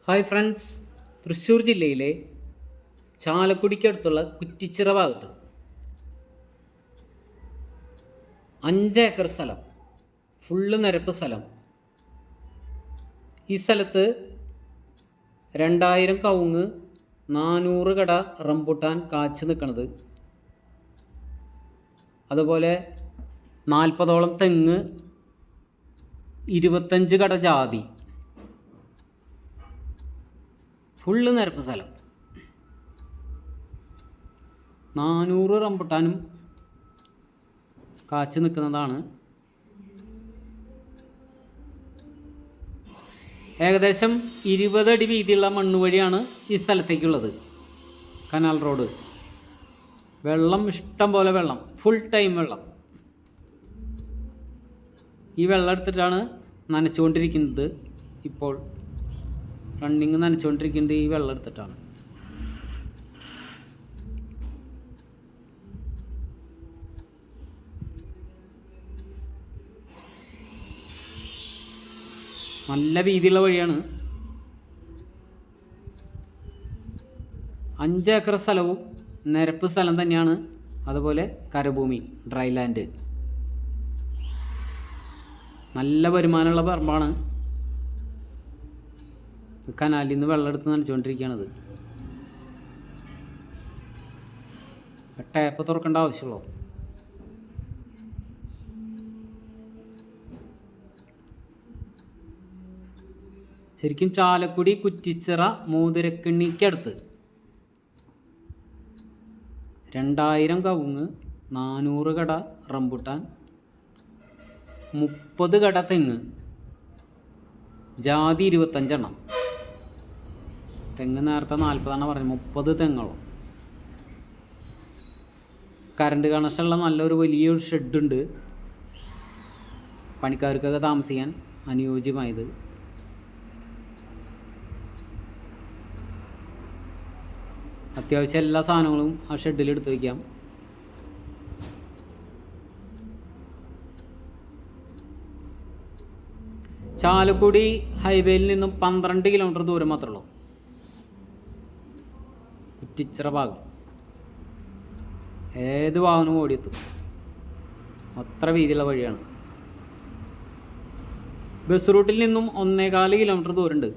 Hi friends, Thrissur ജില്ലയിലെ ചാലക്കുടിക്കടുത്തുള്ള കുറ്റിച്ചിറ ഭാഗത്ത് 5 acre സ്ഥലം, ഫുള്ള് നിരപ്പ് സ്ഥലം. ഈ സ്ഥലത്ത് 2000 കവുങ്ങ്, 400 കട റംബുട്ടാൻ കാച്ചു നിൽക്കണത്, അതുപോലെ 40ഓളം തെങ്ങ്, 25 കട ജാതി, ഫുള്ള് നിരപ്പ് സ്ഥലം. 400 റംബുട്ടാനും കാച്ചു നിൽക്കുന്നതാണ്. ഏകദേശം 20 അടി വീതിയുള്ള മണ്ണ് വഴിയാണ് ഈ സ്ഥലത്തേക്കുള്ളത്. Canal road. വെള്ളം ഇഷ്ടം പോലെ വെള്ളം, ഫുൾ ടൈം വെള്ളം. ഈ വെള്ളം എടുത്തിട്ടാണ് നനച്ചുകൊണ്ടിരിക്കുന്നത്. ഇപ്പോൾ റണ്ണിങ് നനച്ചുകൊണ്ടിരിക്കുന്നത് ഈ വെള്ളം എടുത്തിട്ടാണ്. നല്ല വീതിയുള്ള വഴിയാണ്. 5 ഏക്കർ സ്ഥലവും നിരപ്പ് സ്ഥലം തന്നെയാണ്. അതുപോലെ കരഭൂമി, ഡ്രൈ ലാൻഡ്. നല്ല വരുമാനമുള്ള പറമ്പാണ്. കനാലിൽ നിന്ന് വെള്ളം എടുത്ത് നനച്ചുകൊണ്ടിരിക്കുകയാണത്. ടാപ്പ് തുറക്കേണ്ട ആവശ്യമുള്ളൂ. ശരിക്കും ചാലക്കുടി കുറ്റിച്ചിറ മോതിരക്കണ്ണിക്കടുത്ത് 2000 കവുങ്ങ്, 400 കട റംബുട്ടാൻ, 30 കട തെങ്ങ്, ജാതി 25 എണ്ണം. തെങ്ങ് നേരത്തെ 40 പറഞ്ഞു, 30 തെങ്ങോളം. കറണ്ട് കണക്ഷനുള്ള നല്ലൊരു വലിയൊരു ഷെഡുണ്ട്, പണിക്കാർക്കൊക്കെ താമസിക്കാൻ അനുയോജ്യമായത്. അത്യാവശ്യം എല്ലാ സാധനങ്ങളും ആ ഷെഡിൽ എടുത്ത് വയ്ക്കാം. ചാലക്കുടി ഹൈവേയിൽ നിന്നും 12 കിലോമീറ്റർ ദൂരം മാത്രമേ ഉള്ളൂ കുറ്റിച്ചിറ ഭാഗം. ഏത് വാഹനവും ഓടിയെത്തും, അത്ര വീതിയുള്ള വഴിയാണ്. ബസ് റൂട്ടിൽ നിന്നും 1.25 കിലോമീറ്റർ ദൂരമുണ്ട്.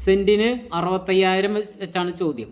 സെൻറ്റിന് 65,000 വെച്ചാണ് ചോദ്യം.